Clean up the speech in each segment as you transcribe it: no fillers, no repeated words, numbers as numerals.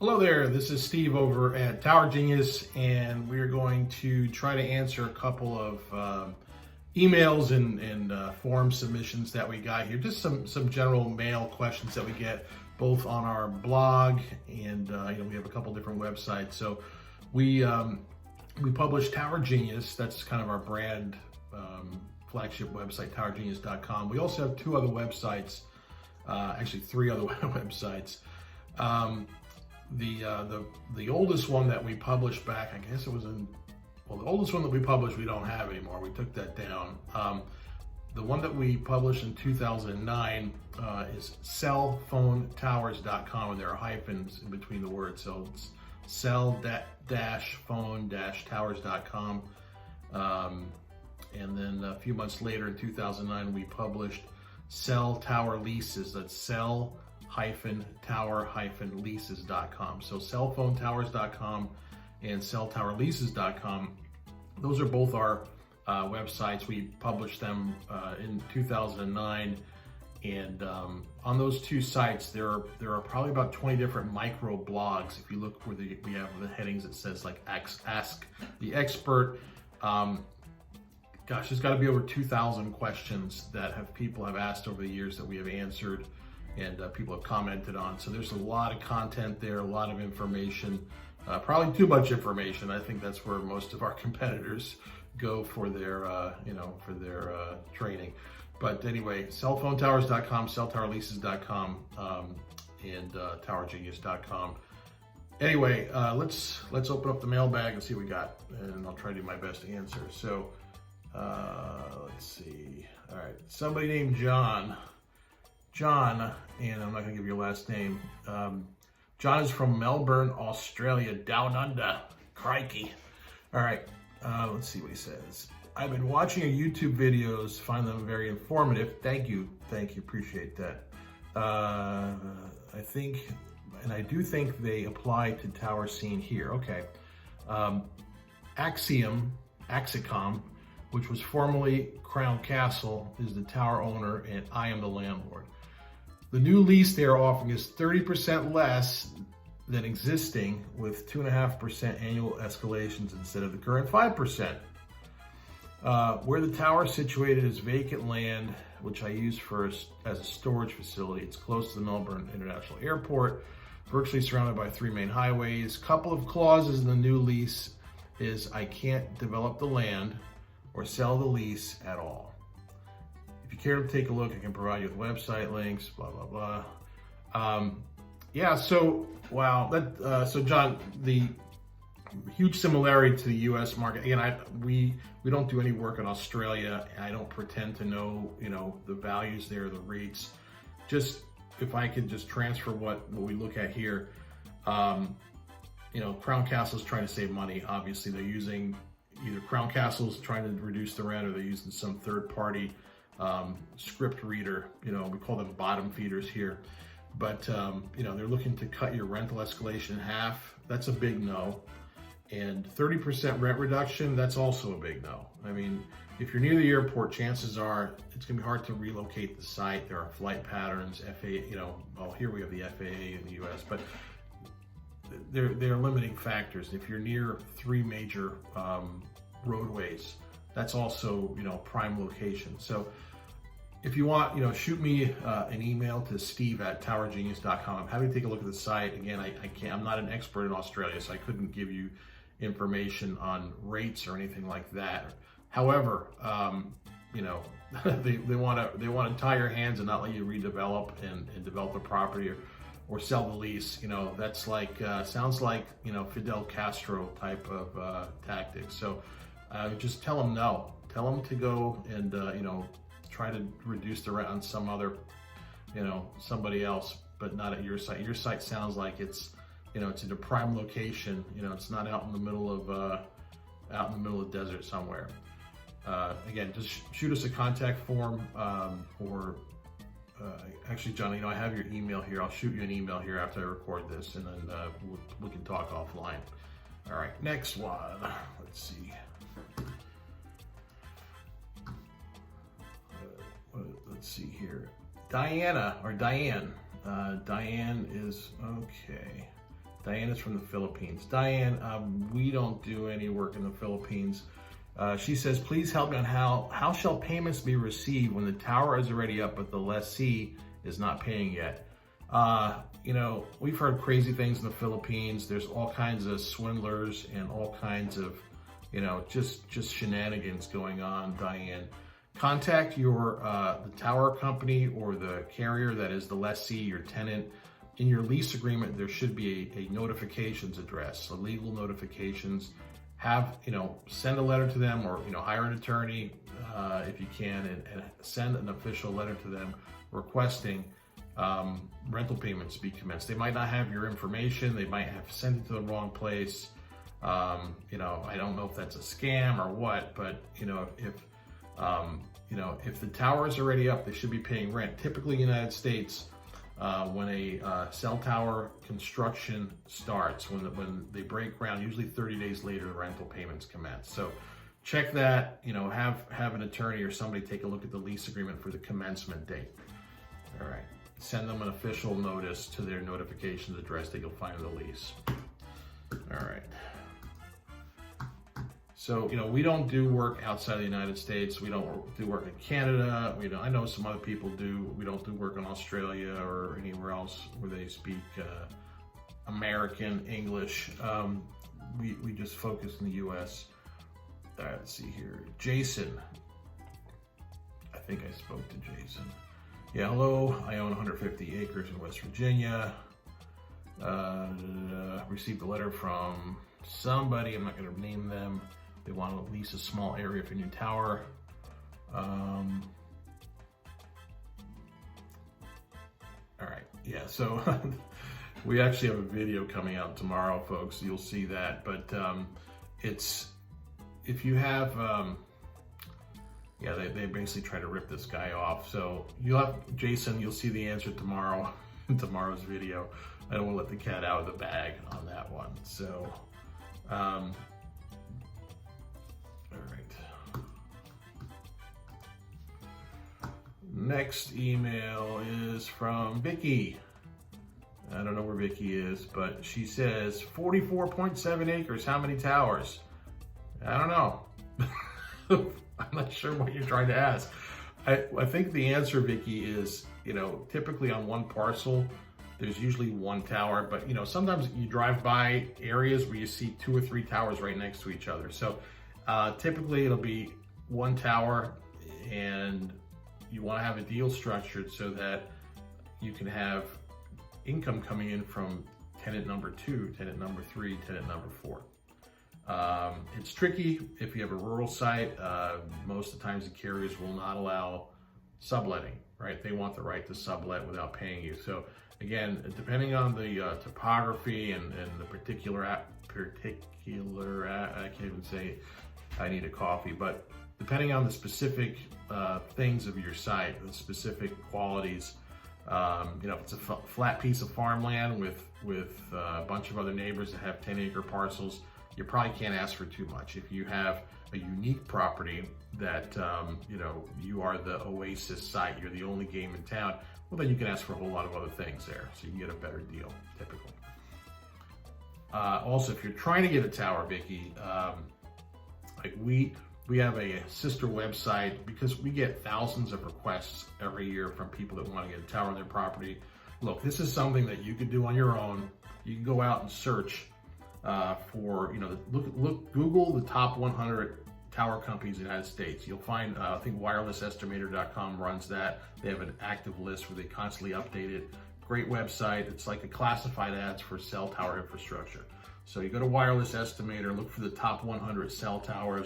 Hello there, this is Steve over at Tower Genius, and we're going to try to answer a couple of emails and form submissions that we got here. Just some general mail questions that we get both on our blog and we have a couple different websites. So we publish Tower Genius. That's kind of our brand flagship website, towergenius.com. We also have two other websites, actually three other websites. The oldest one that we published back, I guess it was the oldest one that we published we don't have anymore. We took that down. The one that we published in 2009 is cellphonetowers.com, and there are hyphens in between the words, so it's cell-phone-towers.com. And then a few months later in 2009 we published Cell Tower Leases. That's cell-tower-leases.com. So cellphonetowers.com and celltowerleases.com. Those are both our websites. We published them in 2009, and on those two sites there are probably about 20 different micro blogs. If you look where we have the headings, it says like Ask the Expert. Gosh, there's got to be over 2,000 questions that people have asked over the years that we have answered, and people have commented on. So there's a lot of content there, a lot of information, probably too much information. I think that's where most of our competitors go for their training. But anyway, cellphonetowers.com, celltowerleases.com, and towergenius.com. Anyway, let's open up the mailbag and see what we got, and I'll try to do my best to answer. So let's see. All right, somebody named John, and I'm not gonna give your last name. John is from Melbourne, Australia, down under. Crikey. All right, let's see what he says. I've been watching your YouTube videos, find them very informative. Thank you, appreciate that. I do think they apply to tower scene here. Okay. Axicom, which was formerly Crown Castle, is the tower owner, and I am the landlord. The new lease they are offering is 30% less than existing, with 2.5% annual escalations instead of the current 5%. Where the tower is situated is vacant land, which I use as a storage facility. It's close to the Melbourne International Airport, virtually surrounded by 3 main highways. Couple of clauses in the new lease is I can't develop the land or sell the lease at all. If you care to take a look, I can provide you with website links, blah, blah, blah. Yeah, so, wow. So John, the huge similarity to the US market. Again, we don't do any work in Australia. I don't pretend to know, the values there, the rates. Just, if I could just transfer what we look at here, Crown Castle's trying to save money. Obviously, they're using either Crown Castle's trying to reduce the rent, or they're using some third-party script reader. We call them bottom feeders here. But they're looking to cut your rental escalation in half. That's a big no. And 30% rent reduction, that's also a big no. I mean, if you're near the airport, chances are it's gonna be hard to relocate the site. There are flight patterns, FAA, here we have the FAA in the US, but they're limiting factors. If you're near 3 major roadways, that's also, prime location. So if you want, shoot me an email to steve@towergenius.com. I'm happy to take a look at the site. Again, I'm not an expert in Australia, so I couldn't give you information on rates or anything like that. However, they want to tie your hands and not let you redevelop and develop the property or sell the lease. That's like sounds like Fidel Castro type of tactics. So just tell them no. Tell them to go and try to reduce the rent on some other, somebody else, but not at your site. Your site sounds like it's in a prime location. It's not out in the middle of the desert somewhere. Again, just shoot us a contact form, or actually, John, I have your email here. I'll shoot you an email here after I record this, and then we can talk offline. All right, next one. Let's see. Let's see here. Diane is okay. Diane is from the Philippines. Diane, we don't do any work in the Philippines. She says, please help me on how shall payments be received when the tower is already up but the lessee is not paying yet? You know, we've heard crazy things in the Philippines. There's all kinds of swindlers and all kinds of, you know, just shenanigans going on, Diane. Contact your the tower company or the carrier that is the lessee, your tenant. In your lease agreement, there should be a notifications address, so legal notifications. Have, you know, send a letter to them, or, you know, hire an attorney if you can, and send an official letter to them requesting rental payments to be commenced. They might not have your information. They might have sent it to the wrong place. You know, I don't know if that's a scam or what, but you know, if the tower is already up, they should be paying rent. Typically, in the United States, when a cell tower construction starts, when they break ground, usually 30 days later, the rental payments commence. So check that. You know, have an attorney or somebody take a look at the lease agreement for the commencement date. All right. Send them an official notice to their notifications address that you'll find in the lease. All right. So, you know, we don't do work outside the United States. We don't do work in Canada. I know some other people do. We don't do work in Australia or anywhere else where they speak American English. We just focus in the U.S. All right, let's see here. Jason. I think I spoke to Jason. Yeah, hello. I own 150 acres in West Virginia. Received a letter from somebody. I'm not going to name them. They want to lease a small area for a new tower. All right. Yeah. So we actually have a video coming out tomorrow, folks. You'll see that. But it's if you have. Yeah, they basically try to rip this guy off. So you'll have, Jason, you'll see the answer tomorrow in tomorrow's video. I don't want to let the cat out of the bag on that one. So, all right. Next email is from Vicky. I don't know where Vicky is, but she says 44.7 acres. How many towers? I don't know. I'm not sure what you're trying to ask. I think the answer, Vicky, is, you know, typically on one parcel, there's usually one tower, but you know, sometimes you drive by areas where you see 2 or 3 towers right next to each other. So typically it'll be one tower, and you want to have a deal structured so that you can have income coming in from tenant number 2, tenant number 3, tenant number 4. It's tricky if you have a rural site. Most of the times the carriers will not allow subletting, right? They want the right to sublet without paying you. So again, depending on the topography and the particular, I can't even say I need a coffee, but depending on the specific things of your site, the specific qualities, you know, if it's a flat piece of farmland with a bunch of other neighbors that have 10-acre parcels, you probably can't ask for too much. If you have a unique property that, you know, you are the oasis site, you're the only game in town, well, then you can ask for a whole lot of other things there, so you can get a better deal, typically. Also, if you're trying to get a tower, Vicky, like we have a sister website, because we get thousands of requests every year from people that want to get a tower on their property. Look, this is something that you could do on your own. You can go out and search for, you know, Google the top 100 tower companies in the United States. You'll find, I think wirelessestimator.com runs that. They have an active list where they constantly update it. Great website. It's like a classified ads for cell tower infrastructure. So you go to Wireless Estimator, look for the top 100 cell tower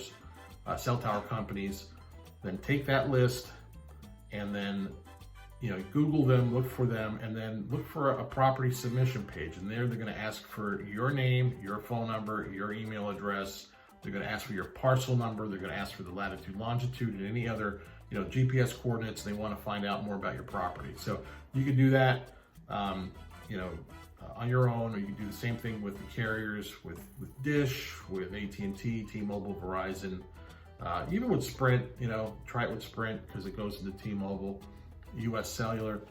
companies, then take that list and then, you know, Google them, look for them, and then look for a property submission page. And there they're going to ask for your name, your phone number, your email address. They're going to ask for your parcel number. They're going to ask for the latitude, longitude, and any other, you know, GPS coordinates. They want to find out more about your property. So you can do that, you know, on your own, or you can do the same thing with the carriers, with Dish, with AT&T, T-Mobile, Verizon, even with Sprint. You know, try it with Sprint because it goes into T-Mobile, U.S. Cellular.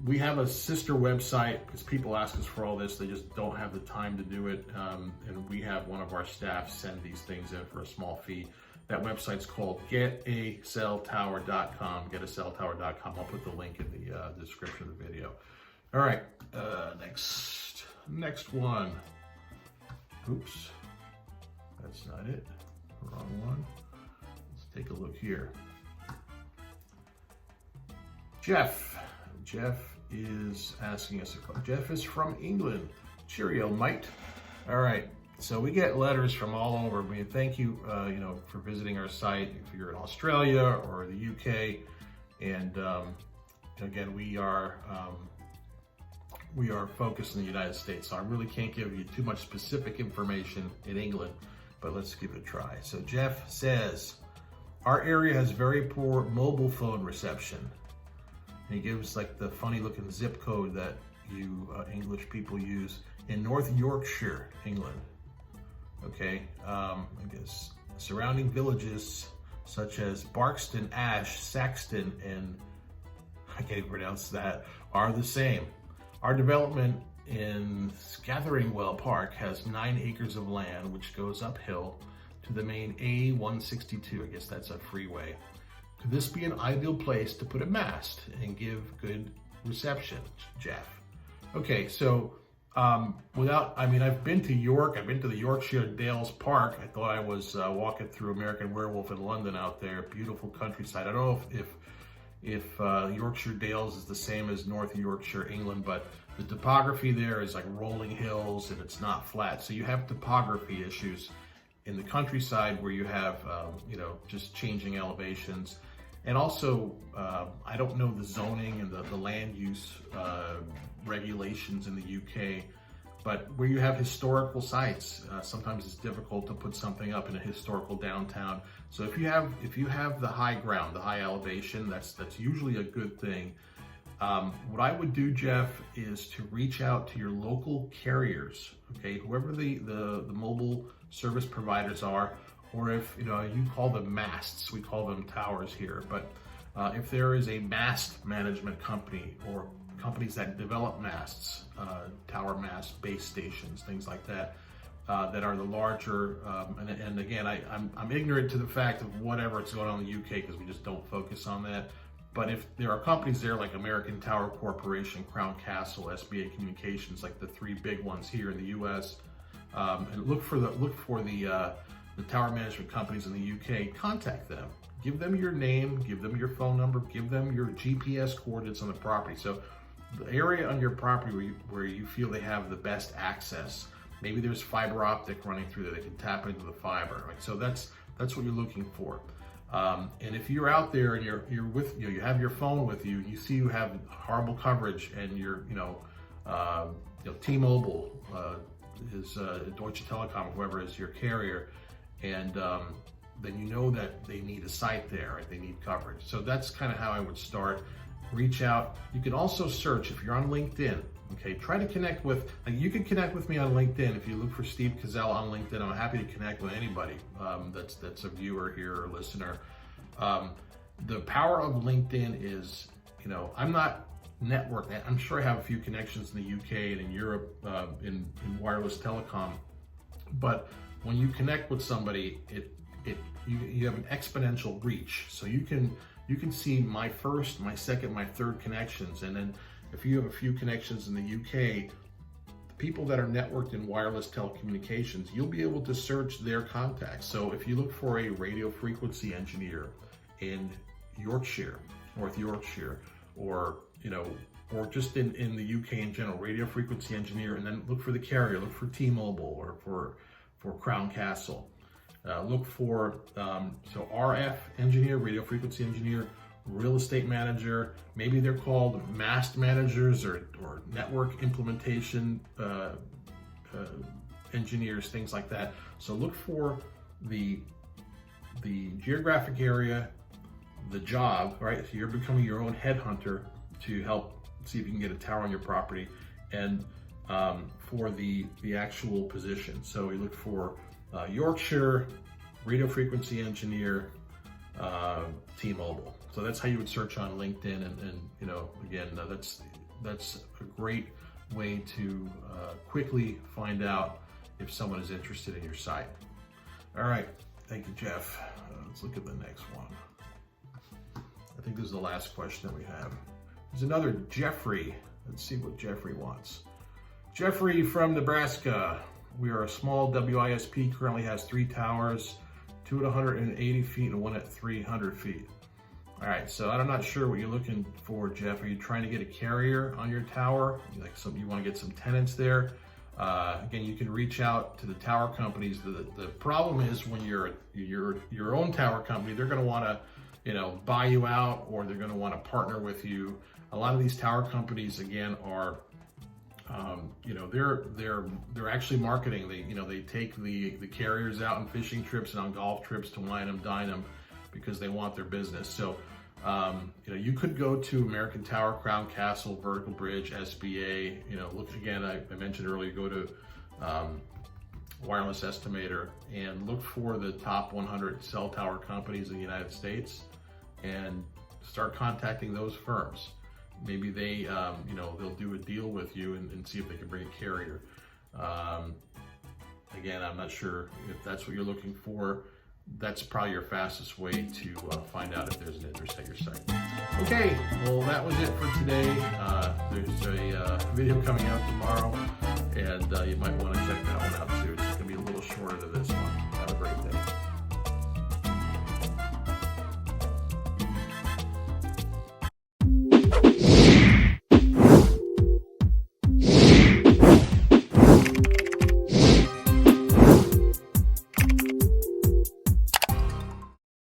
We have a sister website because people ask us for all this. They just don't have the time to do it. And we have one of our staff send these things in for a small fee. That website's called getacelltower.com, getacelltower.com. I'll put the link in the description of the video. All right, next one. Oops, that's not it, wrong one. Let's take a look here. Jeff is asking us a question. Jeff is from England. Cheerio, mate. All right, so we get letters from all over. We thank you, for visiting our site. If you're in Australia or the UK, and again, we are focused in the United States, so I really can't give you too much specific information in England, but let's give it a try. So Jeff says, our area has very poor mobile phone reception. And he gives like the funny looking zip code that you English people use in North Yorkshire, England. Okay, I guess surrounding villages such as Barkston, Ash, Saxton, and I can't even pronounce that, are the same. Our development in Scatheringwell Park has 9 acres of land, which goes uphill to the main A162. I guess that's a freeway. Could this be an ideal place to put a mast and give good reception, Jeff? Okay, so I've been to York. I've been to the Yorkshire Dales Park. I thought I was walking through American Werewolf in London out there. Beautiful countryside. I don't know if Yorkshire Dales is the same as North Yorkshire, England, but the topography there is like rolling hills and it's not flat. So you have topography issues in the countryside where you have, just changing elevations. And also, I don't know the zoning and the land use regulations in the UK, but where you have historical sites, sometimes it's difficult to put something up in a historical downtown. So if you have the high ground, the high elevation, that's usually a good thing. What I would do, Jeff, is to reach out to your local carriers, okay, whoever the mobile service providers are, or if you call them masts, we call them towers here, but if there is a mast management company or companies that develop masts, tower masts, base stations, things like that, that are the larger, and again, I'm ignorant to the fact of whatever's going on in the UK because we just don't focus on that. But if there are companies there like American Tower Corporation, Crown Castle, SBA Communications, like the 3 big ones here in the US, and look for the tower management companies in the UK, contact them. Give them your name, give them your phone number, give them your GPS coordinates on the property. So the area on your property where you feel they have the best access, maybe there's fiber optic running through there, they can tap into the fiber, right? So that's what you're looking for. And if you're out there and you're with, you have your phone with you, and you see you have horrible coverage, and you're, T-Mobile is Deutsche Telekom, whoever is your carrier, and then you know that they need a site there, right? They need coverage. So that's kind of how I would start. Reach out. You can also search if you're on LinkedIn. Okay, try to connect with. You can connect with me on LinkedIn if you look for Steve Cazell on LinkedIn. I'm happy to connect with anybody that's a viewer here or listener. The power of LinkedIn is, I'm not networked. I'm sure I have a few connections in the UK and in Europe in wireless telecom, but when you connect with somebody, you have an exponential reach. So you can see my first, my second, my third connections, and then if you have a few connections in the UK, the people that are networked in wireless telecommunications, you'll be able to search their contacts. So if you look for a radio frequency engineer in Yorkshire, North Yorkshire, or just in the UK in general, radio frequency engineer, and then look for the carrier, look for T-Mobile or for Crown Castle. Look for RF engineer, radio frequency engineer, real estate manager, maybe they're called mast managers or network implementation engineers, things like that. So look for the geographic area, the job, right? So you're becoming your own headhunter to help see if you can get a tower on your property, and for the actual position. So we look for Yorkshire, radio frequency engineer, T-Mobile. So that's how you would search on LinkedIn, and you know, again, that's a great way to quickly find out if someone is interested in your site. All right, thank you, Jeff. Let's look at the next one. I think this is the last question that we have. There's another Jeffrey. Let's see what Jeffrey wants. Jeffrey from Nebraska. We are a small WISP, currently has 3 towers, 2 at 180 feet and 1 at 300 feet. All right, so I'm not sure what you're looking for, Jeff. Are you trying to get a carrier on your tower? You want to get some tenants there? Again, you can reach out to the tower companies. The problem is when you're your own tower company, they're going to want to, you know, buy you out, or they're going to want to partner with you. A lot of these tower companies, again, are you know, they're actually marketing. They take the carriers out on fishing trips and on golf trips to wine them, dine them, because they want their business. So you know, you could go to American Tower, Crown Castle, Vertical Bridge, SBA. You know, look again. I mentioned earlier. Go to Wireless Estimator and look for the top 100 cell tower companies in the United States, and start contacting those firms. Maybe they, you know, they'll do a deal with you and see if they can bring a carrier. Again, I'm not sure if that's what you're looking for. That's probably your fastest way to find out if there's an interest at your site. Okay, well, that was it for today. There's a video coming out tomorrow, and you might want to check that one out too. It's going to be a little shorter than this.